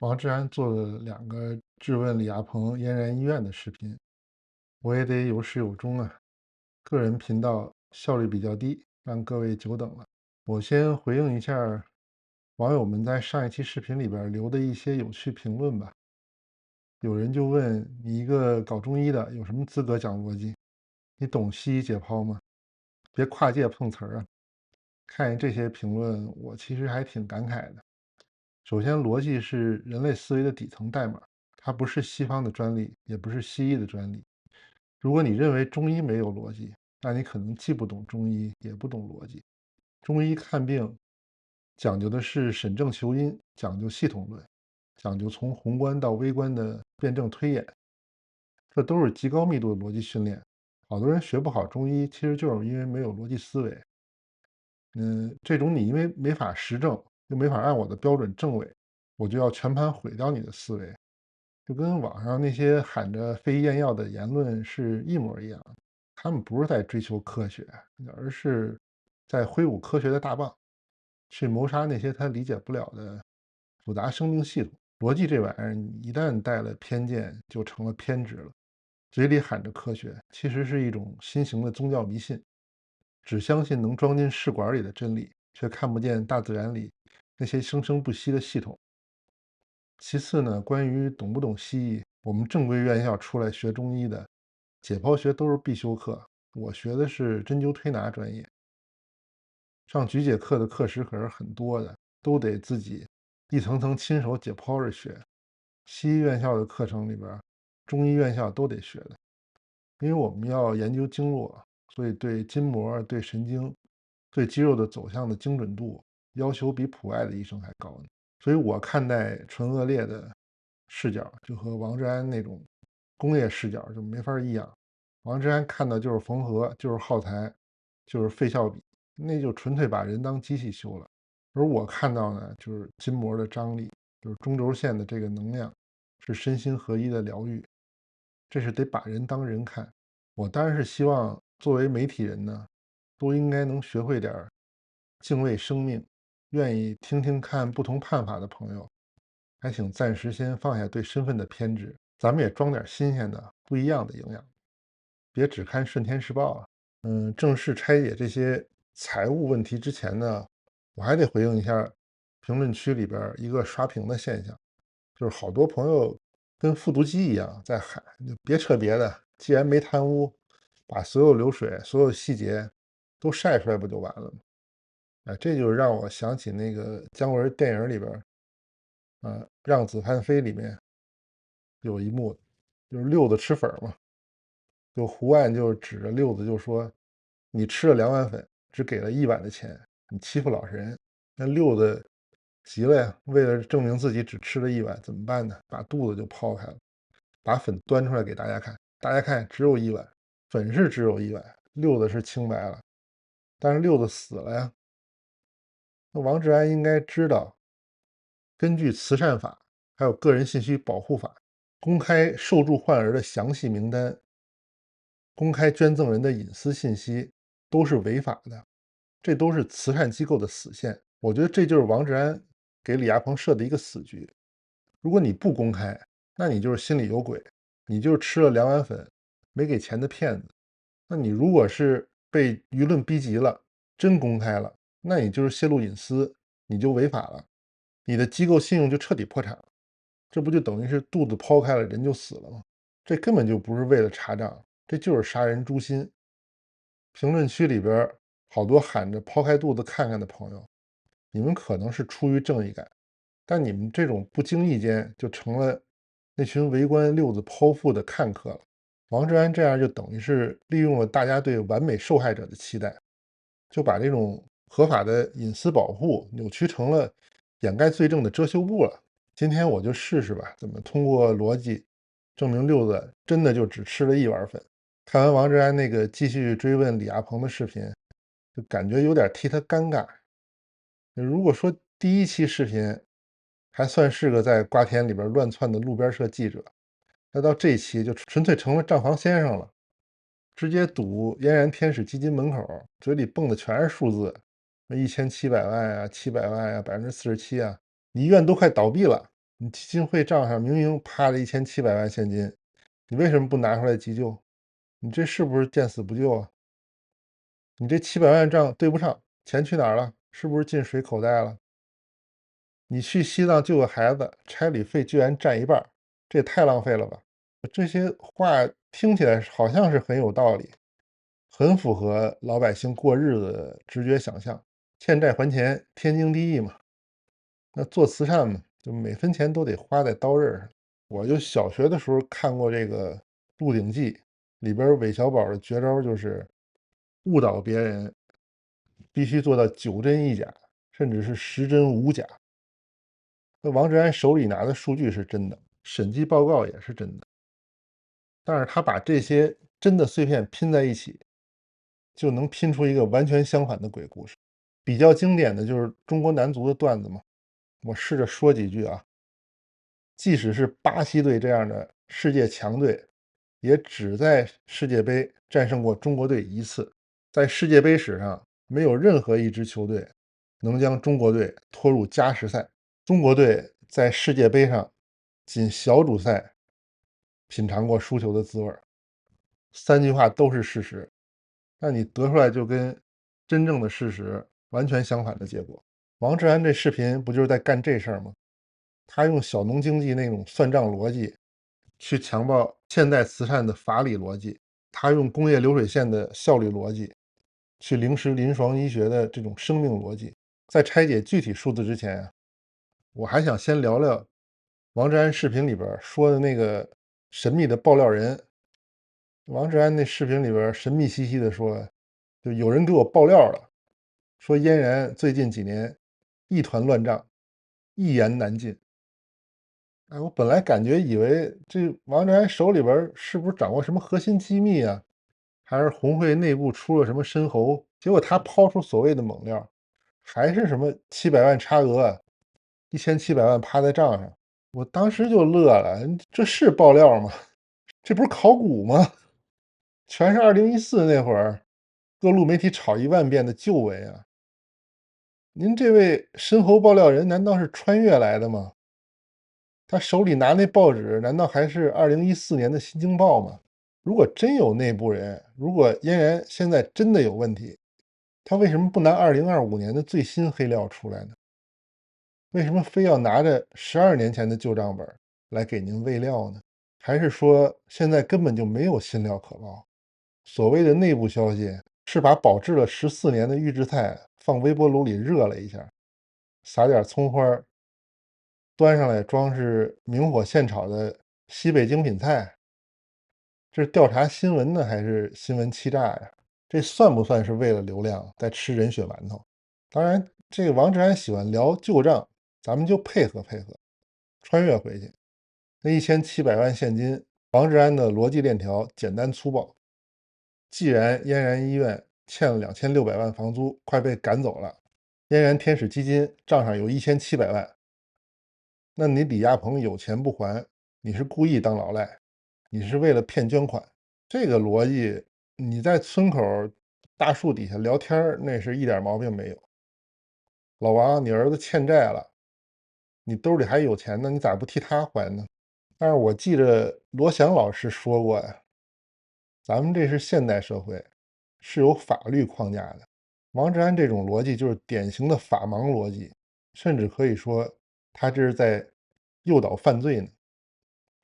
王志安做了2个質問李亞鵬嫣然醫院的視頻，我也得有始有終啊。個人頻道效率比較低，讓各位久等了。我先回應一下網友們在上一期視頻裡邊留的一些有趣評論吧。有人就問你，一個搞中醫的有什麼資格講邏輯？你懂西醫解剖嗎？別跨界碰瓷兒啊！看見這些評論，我其實還挺感慨的。首先，邏輯是人類思維的底層代碼，它不是西方的專利，也不是西醫的專利。如果你認為中醫沒有邏輯，那你可能既不懂中醫，也不懂邏輯。中醫看病講究的是審症求因，講究系統論，講究從宏觀到微觀的辯證推演，這都是極高密度的邏輯訓練。好多人學不好中醫，其實就是因為沒有邏輯思維。這種你因為沒法實證，又沒法按我的標準證偽，我就要全盤毀掉你的思維，就跟網上那些喊着非醫驗藥的言論是一模一樣。他們不是在追求科學，而是在揮舞科學的大棒，去謀殺那些他理解不了的複雜生命系統。邏輯這玩意兒一旦帶了偏見，就成了偏執了。嘴裡喊着科學，其實是一種新型的宗教迷信，只相信能裝進試管裡的真理，卻看不見大自然裡那些生生不息的系統。其次呢，關於懂不懂西醫，我們正規院校出來學中醫的，解剖學都是必修課。我學的是針灸推拿專業，上局解課的課時可是很多的，都得自己一層層親手解剖着學。西醫院校的課程裡邊，中醫院校都得學的，因為我們要研究經絡，所以對筋膜、對神經、對肌肉的走向的精準度要求比普外的醫生還高呢。所以我看待純惡劣的視角，就和王志安那種工業視角就沒法一樣。王志安看到就是縫合，就是耗材，就是費效比，那就純粹把人當機器修了。而我看到呢，就是筋膜的張力，就是中軸線的這個能量，是身心合一的療癒。這是得把人當人看。我當然是希望作為媒體人呢，都應該能學會點敬畏生命，願意聽聽看不同看法的朋友，還請暫時先放下對身份的偏執，咱們也裝點新鮮的、不一樣的營養，別只看順天時報啊。正式拆解這些財務問題之前呢，我還得回應一下評論區裡邊一個刷屏的現象，就是好多朋友跟復讀機一樣在喊，就別扯別的，既然沒貪污，把所有流水、所有細節都曬出來不就完了嗎？這就讓我想起那個姜文電影裡邊，讓子彈飛裡面有一幕，就是六子吃粉嘛，就胡安就指着六子就說：“你吃了2碗粉，只給了1碗的錢，你欺負老實人。”那六子急了呀，為了證明自己只吃了1碗，怎麼辦呢？把肚子就拋開了，把粉端出來給大家看，大家看只有1碗，粉是只有1碗，六子是清白了，但是六子死了呀。那王志安應該知道，根據慈善法還有個人信息保護法，公開受助患兒的詳細名單，公開捐贈人的隱私信息都是違法的，這都是慈善機構的死線。我覺得這就是王志安給李亞鵬設的一個死局。如果你不公開，那你就是心裡有鬼，你就是吃了2碗粉沒給錢的騙子。那你如果是被輿論逼急了，真公開了，那你就是泄露隱私，你就違法了，你的機構信用就徹底破產了。這不就等於是肚子拋開了，人就死了嗎？這根本就不是為了查賬，這就是殺人誅心。評論區裡邊好多喊着拋開肚子看看的朋友，你們可能是出於正義感，但你們這種不經意間就成了那群圍觀六子剖腹的看客了。王志安這樣就等於是利用了大家對完美受害者的期待，就把這種合法的隱私保護扭曲成了掩蓋罪證的遮羞布了。今天我就試試吧，怎麼通過邏輯證明六子真的就只吃了1碗粉。看完王志安那個繼續追問李亞鵬的視頻，就感覺有點替他尷尬。如果說第一期視頻還算是個在瓜田裡邊亂竄的路邊社記者，那到這期就純粹成了賬房先生了，直接堵嫣然天使基金門口，嘴裡蹦的全是數字，1700萬啊，700萬啊，47%啊，你醫院都快倒閉了，你基金會賬上明明趴着1700萬现金，你為什麼不拿出來急救？你這是不是見死不救啊？你這700萬賬對不上，錢去哪兒了？是不是進水口袋了？你去西藏救個孩子，差旅費居然占一半，這也太浪費了吧！这些話聽起來好像是很有道理，很符合老百姓過日子的直覺想象。欠債還錢，天經地義嘛。那做慈善嘛，就每分錢都得花在刀刃上。我就小學的時候看過這個《鹿鼎記》，裡邊韋小寶的絕招就是誤導別人，必須做到9真1假，甚至是10真5假。那王志安手裡拿的數据是真的，審計報告也是真的，但是他把這些真的碎片拼在一起，就能拼出一個完全相反的鬼故事。比较經典的就是中國男足的段子嘛，我試着說幾句啊。即使是巴西隊這樣的世界強隊，也只在世界杯戰勝過中國隊1次。在世界杯史上，沒有任何一支球隊能將中國隊拖入加時賽。中國隊在世界杯上僅小組賽品嘗過輸球的滋味。3句話都是事實，那你得出來就跟真正的事實完全相反的結果。王志安這視頻不就是在幹這事兒嗎？他用小農經濟那種算賬邏輯去強暴現代慈善的法理邏輯，他用工業流水線的效率邏輯去凌迟臨床醫學的這種生命邏輯。在拆解具體數字之前，我還想先聊聊王志安視頻裡邊說的那個神秘的爆料人。王志安那視頻裡邊神秘兮兮的說，就有人給我爆料了，說嫣然最近幾年一團亂賬，一言難盡。哎，我本來感覺以為這王志安手裡邊是不是掌握什麼核心機密啊，還是紅會內部出了什麼深喉？結果他拋出所謂的猛料，還是什麼700萬差額，1700萬趴在賬上。我當時就樂了，這是爆料嗎？這不是考古嗎？全是2014那會兒各路媒體炒10000遍的舊聞啊！您這位深喉爆料人難道是穿越來的嗎？他手裡拿那報紙難道還是2014年的《新京報》嗎？如果真有內部人，如果嫣然現在真的有問題，他為什麼不拿2025年的最新黑料出來呢？為什麼非要拿着12年前的舊賬本來給您餵料呢？還是說現在根本就沒有新料可報？所謂的內部消息是把保質了14年的預制菜放微波爐裡熱了一下，撒點蔥花，端上來裝是明火現炒的西北精品菜。這是調查新聞呢，還是新聞欺詐呀？這算不算是為了流量在吃人血饅頭？當然，這個王志安喜歡聊舊賬，咱們就配合配合，穿越回去。那1700萬現金，王志安的邏輯鏈條簡單粗暴。既然嫣然醫院欠了2600萬房租，快被趕走了，嫣然天使基金賬上有1700萬，那你李亞鵬有錢不還，你是故意當老賴，你是為了騙捐款。這個邏輯你在村口大樹底下聊天，那是一點毛病沒有。老王，你兒子欠債了，你兜裡還有錢呢，你咋不替他還呢？但是我記着羅翔老師說過呀，咱們這是現代社會，是有法律框架的。王志安這種邏輯就是典型的法盲邏輯，甚至可以說他這是在誘導犯罪呢。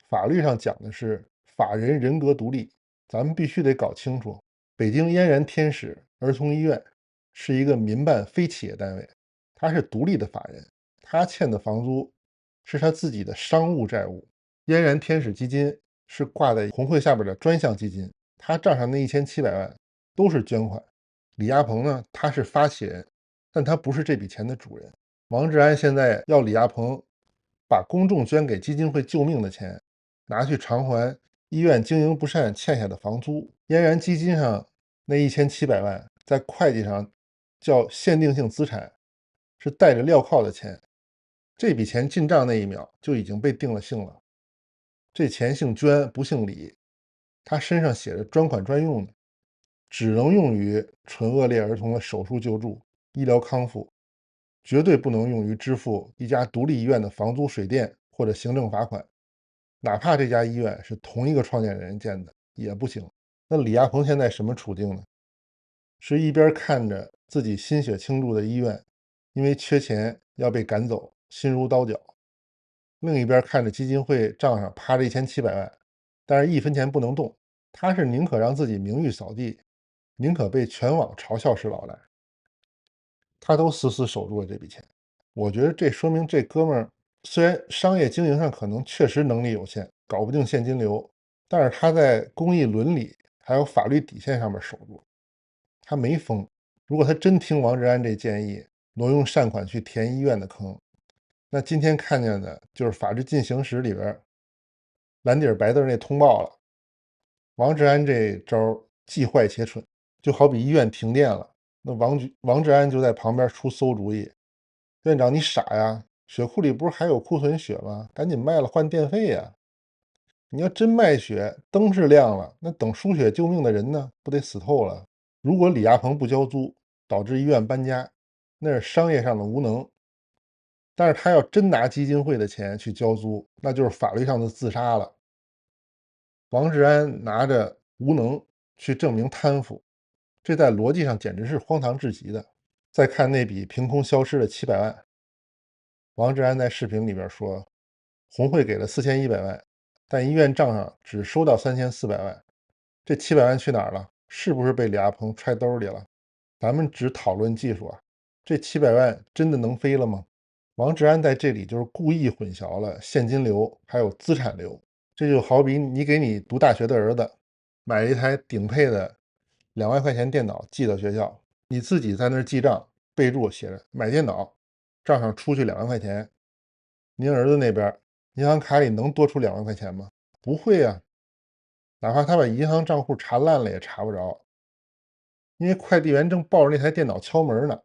法律上講的是法人人格獨立，咱們必須得搞清楚，北京嫣然天使兒童醫院是一個民辦非企業單位，它是獨立的法人，他欠的房租是他自己的商務債務。嫣然天使基金是掛在紅會下邊的專項基金，他賬上那1700萬都是捐款。李亞鵬呢，他是發起人，但他不是這筆錢的主人。王志安现在要李亞鵬把公众捐給基金会救命的錢拿去償還醫院經營不善欠下的房租。嫣然基金上那1700萬在會計上叫限定性資產，是帶着鐐銬的錢。這筆錢進賬那一秒就已經被定了性了。這錢姓捐不姓李，他身上寫着專款专用的，只能用於纯惡劣兒童的手術救助、醫療康復，絕對不能用於支付一家獨立醫院的房租水電或者行政罰款，哪怕這家醫院是同一個創建人建的也不行。那李亞鵬現在什麼處境呢？是一邊看着自己心血傾注的醫院因為缺錢要被趕走，心如刀絞；另一邊看着基金會賬上趴着1700萬，但是一分錢不能動。他是寧可讓自己名譽掃地，寧可被全網嘲笑是老赖，他都死死守住了这筆錢。我覺得這說明這哥們兒雖然商業經營上可能確實能力有限，搞不定現金流，但是他在公益倫理還有法律底線上面守住，他沒瘋。如果他真聽王志安這建議，挪用善款去填醫院的坑，那今天看見的就是《法治进行时》裡邊藍底白字那通報了。王志安這招既壞且蠢，就好比醫院停電了，那王志安就在旁邊出馊主意：院長你傻呀，血庫裡不是還有庫存血嗎？趕緊賣了換電費呀！你要真賣血，燈是亮了，那等輸血救命的人呢，不得死透了？如果李亞鹏不交租，導致醫院搬家，那是商業上的無能；但是他要真拿基金會的錢去交租，那就是法律上的自殺了。王志安拿着無能去證明貪腐，這在邏輯上簡直是荒唐至極的。再看那筆憑空消失的700萬，王志安在視頻裡邊說，紅會給了4100萬，但醫院賬上只收到3400萬，這700萬去哪兒了？是不是被李亞鵬揣兜裡了？咱們只討論技術啊，這700萬真的能飛了嗎？王志安在這裡就是故意混淆了現金流還有資產流。這就好比你給你讀大學的兒子買了一台頂配的2萬塊錢電腦寄到學校，你自己在那兒記賬，備註寫着買電腦，賬上出去2萬塊錢，您兒子那邊銀行卡裡能多出2萬塊錢嗎？不會啊，哪怕他把銀行賬戶查爛了也查不着，因為快遞員正抱着那台電腦敲門呢，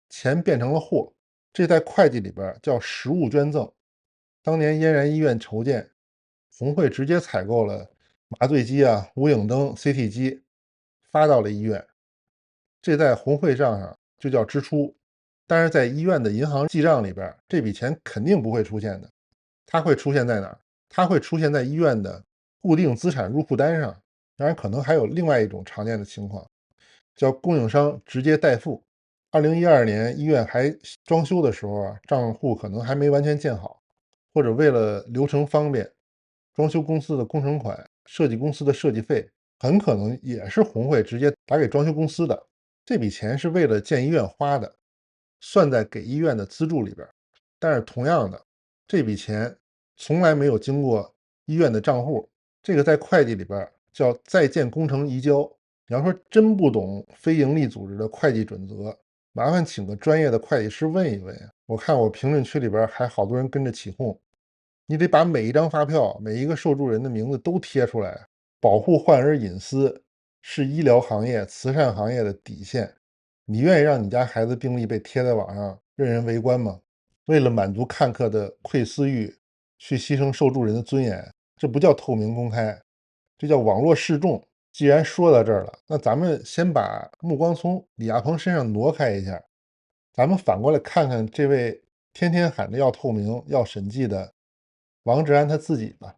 錢变成了貨，這在會計裡邊叫實物捐贈。當年嫣然醫院籌建，紅會直接採購了麻醉機啊、無影燈、CT 機，發到了醫院，這在紅會賬上就叫支出，但是在醫院的銀行記賬裡邊，這筆錢肯定不會出現的。它會出現在哪兒？它會出现在醫院的固定資產入庫單上。當然可能還有另外一種常見的情況，叫供應商直接代付。2012年醫院還裝修的時候啊，賬戶可能還沒完全建好，或者為了流程方便，裝修公司的工程款、設計公司的設計費很可能也是紅會直接打給裝修公司的。這筆錢是為了建醫院花的，算在給醫院的資助裡邊。但是同樣的，這筆錢從來沒有經過醫院的賬戶，這個在會計裡邊叫在建工程移交。你要說真不懂非盈利組織的會計準則，麻煩請個專業的會計師問一問。我看我評論區裡邊還好多人跟着起哄，你得把每一張發票、每一個受助人的名字都貼出來，保護患兒隱私是醫療行業、慈善行業的底線。你願意讓你家孩子病歷被貼在網上任人圍觀嗎？為了滿足看客的窺私欲，去犧牲受助人的尊嚴，這不叫透明公開，這叫網絡示眾。既然說到這兒了，那咱們先把目光從李亞鵬身上挪開一下，咱們反過來看看這位天天喊着要透明、要審計的王志安他自己吧。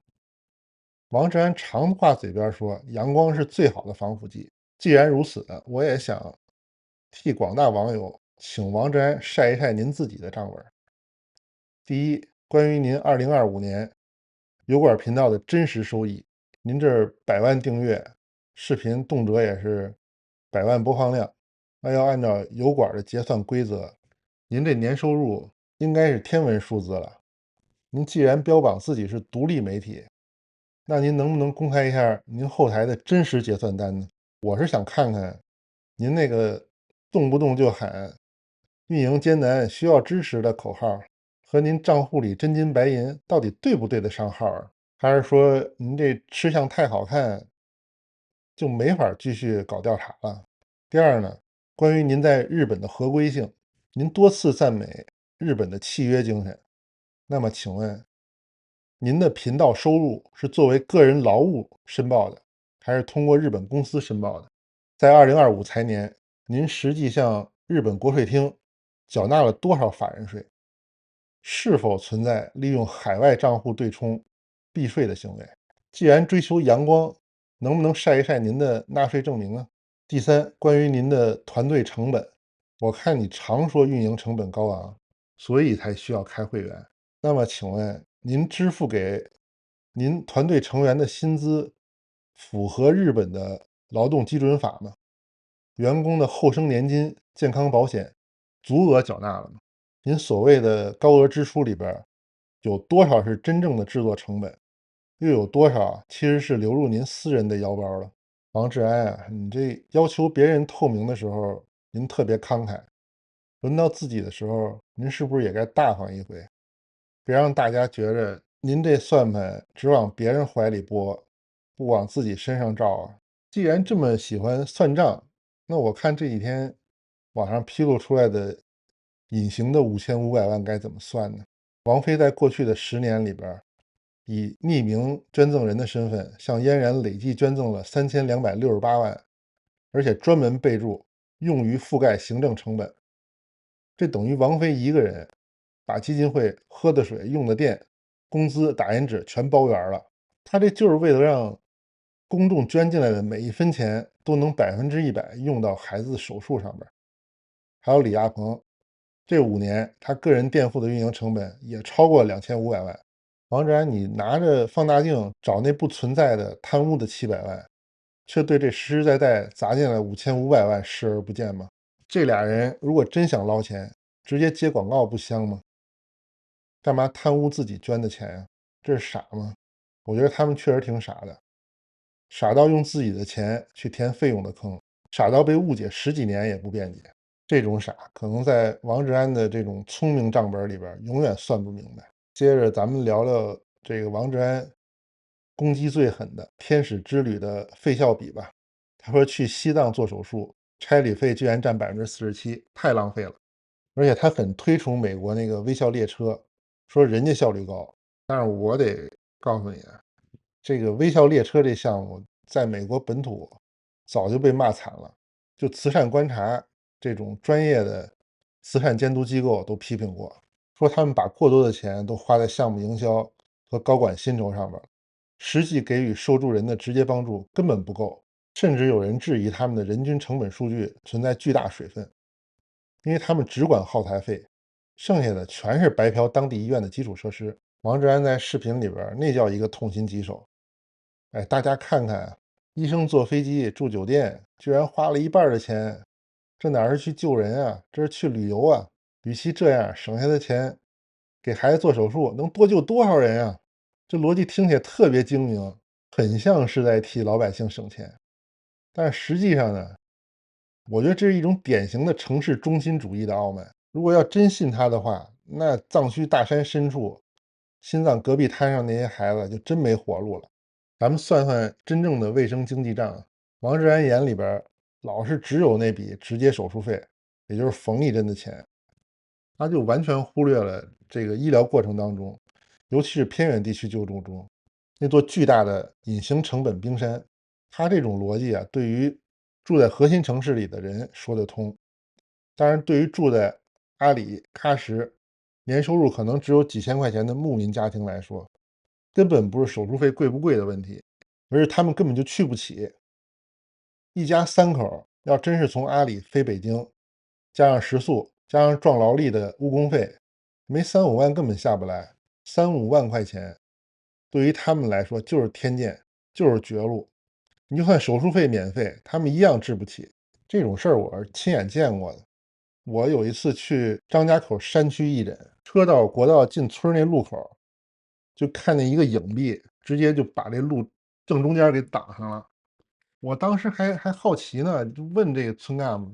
王志安常话嘴邊說陽光是最好的防腐劑。既然如此，我也想替廣大網友請王志安曬一曬您自己的賬本。第一，關於您2025年油管頻道的真實收益，您這100萬訂閱，視頻動輒也是100萬播放量，那要按照油管的結算規則，您這年收入應該是天文數字了。您既然標榜自己是獨立媒體，那您能不能公開一下您後台的真實結算單呢？我是想看看您那個動不动就喊運營艱難需要支持的口號和您賬戶裡真金白銀到底對不對得上號啊？還是說您這吃相太好看就沒法繼續搞調查了？第二呢，關於您在日本的合規性，您多次讚美日本的契約精神，那麼請問您的頻道收入是作為個人勞務申報的，還是通過日本公司申報的？在2025財年，您實際向日本國稅廳繳納了多少法人稅？是否存在利用海外賬戶對冲避稅的行為？既然追求陽光，能不能晒一晒您的納稅證明呢？第三，關於您的團隊成本，我看你常說運營成本高昂，所以才需要開會員。那麼請問您支付給您团队成员的薪資符合日本的劳动基準法吗？员工的后生年金、健康保险足額繳納了吗？您所謂的高額支出里邊有多少是真正的制作成本，又有多少其實是流入您私人的腰包了？王志安啊，你这要求別人透明的時候，您特別慷慨，輪到自己的時候，您是不是也該大方一回？別讓大家覺着您這算盤只往別人懷裡撥，不往自己身上照啊！既然這麼喜歡算賬，那我看這幾天網上披露出來的隱形的5500萬該怎麼算呢？王菲在过去的10年裡邊，以匿名捐贈人的身份向嫣然累計捐贈了3268萬，而且专门備注用于覆蓋行政成本。這等於王菲一個人把基金會喝的水、用的電、工資、打印紙全包圓了。他這就是為了讓公眾捐進來的每一分錢都能100%用到孩子手術上面。還有李亞鵬，這5年他個人墊付的運營成本也超過2500萬。王志安，你拿着放大鏡找那不存在的貪污的700萬，卻對這實實在在砸進來5500萬視而不見嗎？這倆人如果真想撈錢，直接接廣告不香嗎？幹嘛貪污自己捐的錢呀？這是傻嗎？我覺得他們確實挺傻的，傻到用自己的錢去填費用的坑，傻到被誤解10幾年也不辯解。這種傻可能在王志安的這種聰明賬本裡邊永遠算不明白。接着咱們聊聊這個王志安攻擊最狠的天使之旅的費效比吧。他說去西藏做手術，差旅費居然占47%，太浪費了。而且他很推崇美國那個微笑列車，說人家效率高。但是我得告訴你啊，這個微笑列車這項目在美國本土早就被罵慘了，就慈善觀察這種專業的慈善監督機構都批評過，說他們把過多的錢都花在項目營銷和高管薪酬上面，實際給予受助人的直接幫助根本不夠，甚至有人質疑他們的人均成本數據存在巨大水分，因為他們只管耗材費，剩下的全是白嫖當地醫院的基礎設施。王志安在視頻裡邊那叫一個痛心疾首。哎，大家看看，醫生坐飛機住酒店居然花了1半的錢，這哪是去救人啊，這是去旅遊啊。與其這樣，省下的錢給孩子做手術能多救多少人啊？這邏輯聽起來特別精明，很像是在替老百姓省錢。但實際上呢，我覺得這是一種典型的城市中心主義的傲慢。如果要真信他的話，那藏區大山深處心臟隔壁攤上那些孩子就真沒活路了。咱們算算真正的衛生經濟賬，王志安眼裡邊老是只有那筆直接手術費，也就是縫一針的錢，他就完全忽略了這個醫療過程當中，尤其是偏遠地區救助中那座巨大的隱形成本冰山。他這種邏輯啊，對於住在核心城市裡的人說得通，當然對於住在阿里、喀什，年收入可能只有幾千塊錢的牧民家庭來說，根本不是手術費貴不貴的問題，而是他們根本就去不起。一家3口要真是從阿里飛北京，加上食宿，加上撞勞力的誤工費，沒3-5萬根本下不來。3-5萬塊錢對於他們來說就是天價，就是絕路。你就算手術費免費，他們一樣治不起。這種事兒我是親眼見過的。我有一次去張家口山區義診，車到國道進村那路口，就看見一個影壁，直接就把這路正中間給擋上了。我當時還好奇呢，就問這個村幹部：“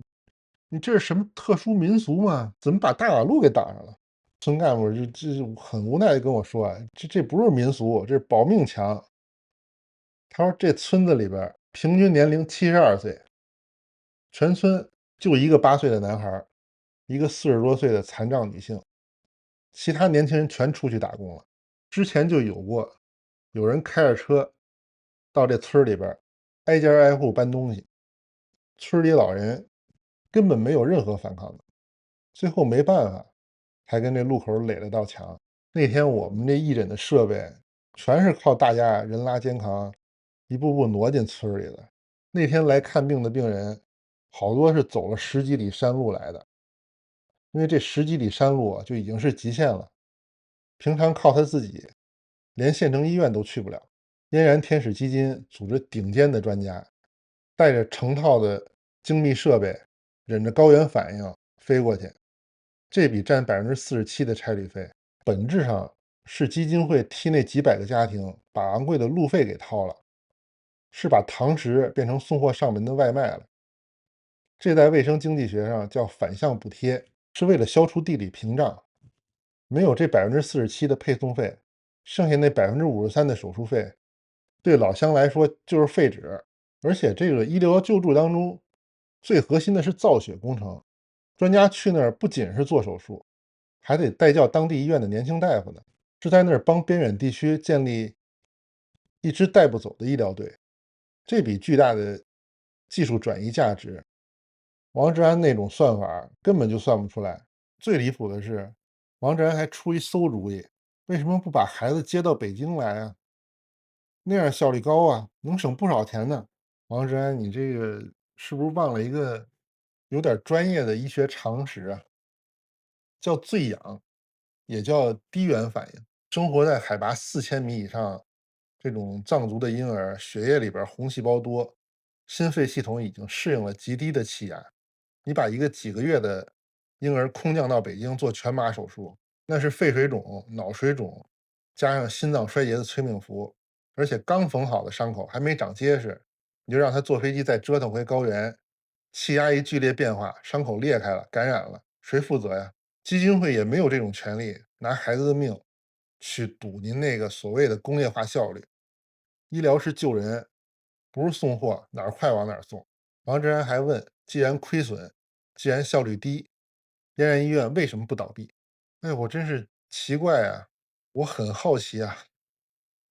你這是什麼特殊民俗嗎？怎麼把大馬路給擋上了？”村幹部就很無奈的跟我說：“啊，這不是民俗，這是保命牆。”他說這村子裡邊平均年齡72歲，全村就一個8歲的男孩，一個40多歲的殘障女性，其他年輕人全出去打工了。之前就有人開着車到這村裡邊挨家挨戶搬東西，村裡老人根本沒有任何反抗的。最後沒辦法，還跟這路口壘了道牆。那天我們這義诊的設備全是靠大家人拉肩扛，一步步挪進村裡的。那天來看病的病人，好多是走了十幾里山路來的，因為這十幾里山路啊就已經是极限了，平常靠他自己，連縣城醫院都去不了。嫣然天使基金組織頂尖的專家，帶着成套的精密設備，忍着高原反應飛過去，這筆占47%的差旅費。本質上是基金會替那幾百個家庭把昂貴的路費給掏了，是把堂食變成送貨上門的外賣了。這在衛生經濟學上叫反向補貼，是為了消除地理屏障。沒有這47%的配送費，剩下那53%的手術費，對老鄉來說就是廢紙。而且这個醫療救助當中，最核心的是造血工程。專家去那兒不僅是做手術，還得帶教當地醫院的年輕大夫呢，是在那兒幫邊遠地區建立一支帶不走的醫療隊。這筆巨大的技術轉移價值，王志安那種算法根本就算不出來。最離譜的是，王志安還出一馊主意，為什麼不把孩子接到北京來啊？那樣效率高啊，能省不少錢呢。王志安，你这個是不是忘了一個有點專業的醫學常識啊？叫醉氧，也叫低原反應。生活在海拔4000米以上，這種藏族的嬰兒血液裡邊紅細胞多，心肺系統已經適應了極低的氣壓。你把一個幾個月的嬰兒空降到北京做全麻手術，那是肺水腫、腦水腫，加上心臟衰竭的催命符，而且剛縫好的傷口還沒長結實，你就讓他坐飛機再折騰回高原，氣壓一劇烈變化，傷口裂開了，感染了，誰負責呀？基金會也沒有這種權利拿孩子的命去賭您那個所謂的工業化效率。醫療是救人，不是送貨，哪兒快往哪兒送。王志安還問，既然虧損，既然效率低，嫣然醫院為什麼不倒閉？哎，我真是奇怪啊，我很好奇啊。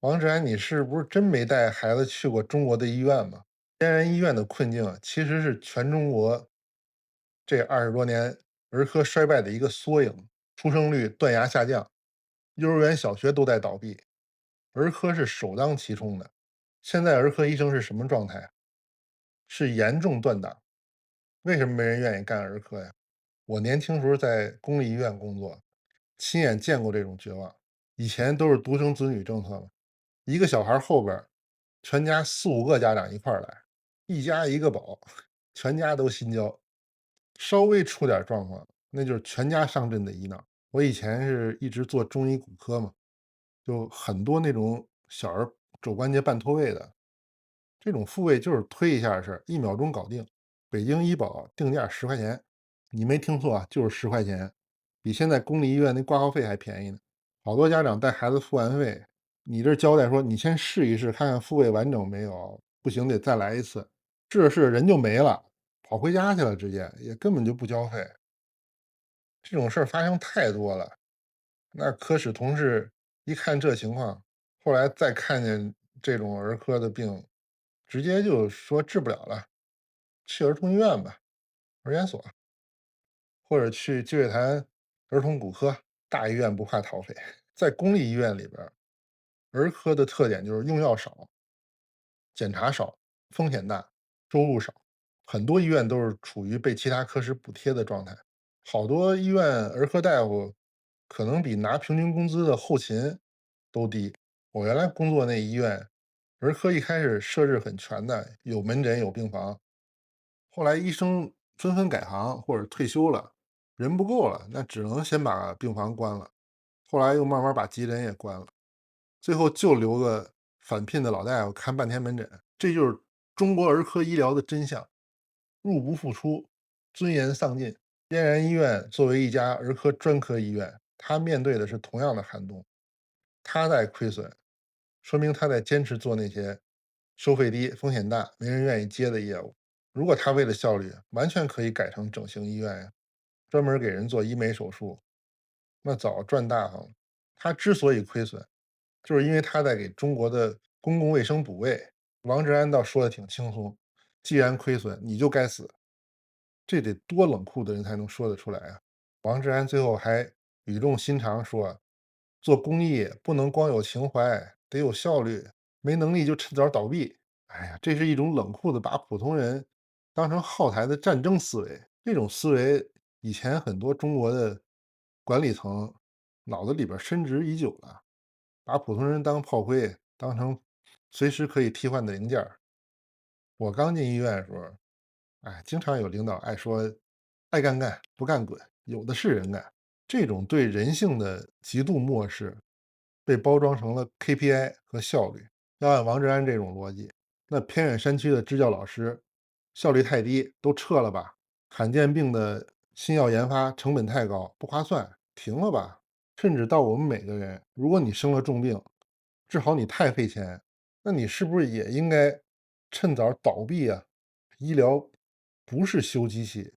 王志安，你是不是真没带孩子去過中國的医院吗？嫣然醫院的困境其實是全中國這20多年兒科衰敗的一個縮影，出生率斷崖下降，幼兒園、小學都在倒閉，兒科是首當其衝的。現在兒科醫生是什麼狀態？是嚴重斷檔。為什麼沒人願意幹兒科呀？我年輕時候在公立醫院工作，親眼見過這種絕望。以前都是獨生子女政策嘛，一個小孩後邊全家4、5個家長一塊兒來，一家一個寶，全家都心焦。稍微出點狀況，那就是全家上陣的醫鬧。我以前是一直做中醫骨科嘛，就很多那種小兒肘關節半脫位的，這種复位就是推一下的事兒，1秒鐘搞定。北京醫保定價10塊錢，你沒聽錯啊，就是10塊錢，比現在公立醫院那掛號費還便宜呢。好多家長帶孩子付完費，你這交代說你先試一試，看看复位完整沒有，不行得再來一次，試着試着人就沒了，跑回家去了，直接也根本就不交費。这種事儿发生太多了。那科室同事一看這情況，後來再看見這種兒科的病，直接就說治不了了，去兒童醫院吧，兒研所，或者去积水潭兒童骨科，大醫院不怕掏費。在公立醫院裡邊，兒科的特點就是用藥少、檢查少、風險大、收入少，很多醫院都是處於被其他科室補貼的狀態。好多醫院兒科大夫可能比拿平均工資的後勤都低。我原來工作那醫院，兒科一開始設置很全的，有門診有病房，後來醫生紛紛改行或者退休了，人不夠了，那只能先把病房關了，後来又慢慢把急診也關了，最後就留個返聘的老大夫看半天門診。這就是中國兒科醫療的真相，入不敷出，尊嚴喪盡。嫣然醫院作為一家兒科專科醫院，它面對的是同樣的寒冬，它在虧損，說明它在堅持做那些收費低、風險大、沒人願意接的業務。如果它為了效率，完全可以改成整形醫院呀，專門給人做醫美手術，那早賺大發了。它之所以虧損，就是因為它在給中國的公共衛生補位。王志安倒說的挺輕鬆，既然虧損，你就該死。這得多冷酷的人才能說得出來啊！王志安最後還語重心長說，做公益不能光有情懷，得有效率，沒能力就趁早倒閉。哎呀，這是一種冷酷的把普通人當成耗材的戰爭思維。這種思維以前很多中國的管理层腦子裡邊深植已久了，把普通人当炮灰，当成隨時可以替換的零件。我剛進醫院的时候，哎，經常有領導愛說，愛幹幹，不幹滾，有的是人幹。這種對人性的極度漠視，被包裝成了 KPI 和效率。要按王志安這種邏輯，那偏遠山區的支教老師效率太低，都撤了吧。罕見病的新藥研發成本太高，不划算，停了吧。甚至到我們每個人，如果你生了重病，治好你太費錢，那你是不是也應該趁早倒閉啊？醫療不是修機器，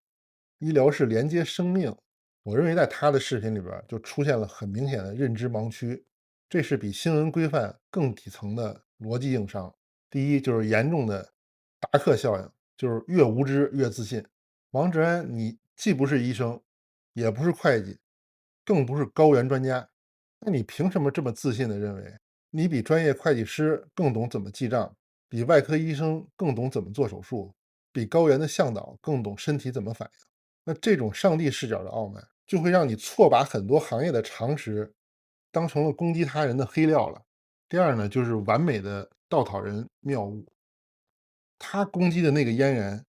醫療是連接生命。我認為在他的視頻裡邊就出現了很明顯的認知盲區，這是比新聞規範更底層的邏輯硬傷。第一就是嚴重的達克效應，就是越無知越自信。王志安，你既不是醫生，也不是會計，更不是高原專家，那你憑什麼這麼自信地認為你比專業會計師更懂怎麼記賬，比外科醫生更懂怎麼做手術，比高原的向導更懂身體怎麼反應？那這種上帝視角的傲慢，就會讓你錯把很多行業的常識當成了攻擊他人的黑料了。第二呢，就是完美的稻草人謬誤。他攻擊的那個嫣然，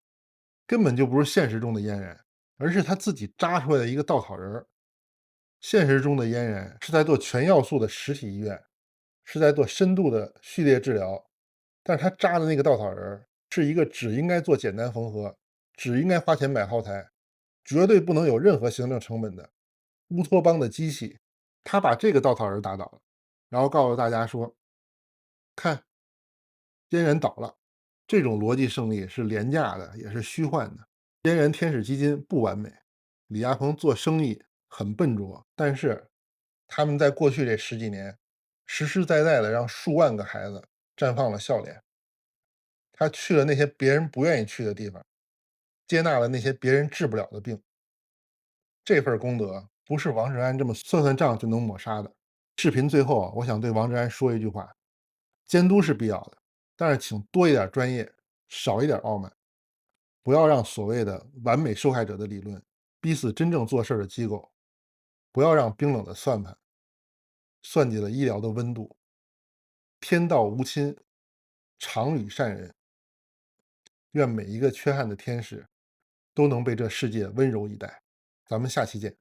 根本就不是現實中的嫣然，而是他自己扎出來的一個稻草人。現實中的嫣然是在做全要素的實體醫院，是在做深度的序列治療，但是他扎的那個稻草人是一個只應該做簡單縫合，只應該花錢買耗材，絕對不能有任何行政成本的烏托邦的機器。他把這個稻草人打倒了，然後告訴大家說，看，嫣然倒了。這種邏輯勝利是廉價的，也是虛幻的。嫣然天使基金不完美，李亞鵬做生意很笨拙，但是他們在過去這10幾年，實實在在的讓數萬個孩子綻放了笑臉。他去了那些別人不願意去的地方，接納了那些別人治不了的病。這份功德不是王志安這麼算算賬就能抹殺的。視頻最後，我想對王志安說一句話：監督是必要的，但是請多一點專業，少一點傲慢。不要讓所謂的完美受害者的理論逼死真正做事的機構，不要讓冰冷的算盤算計了醫療的溫度。天道無親，常與善人。願每一個缺憾的天使都能被這世界溫柔以待。咱們下期見。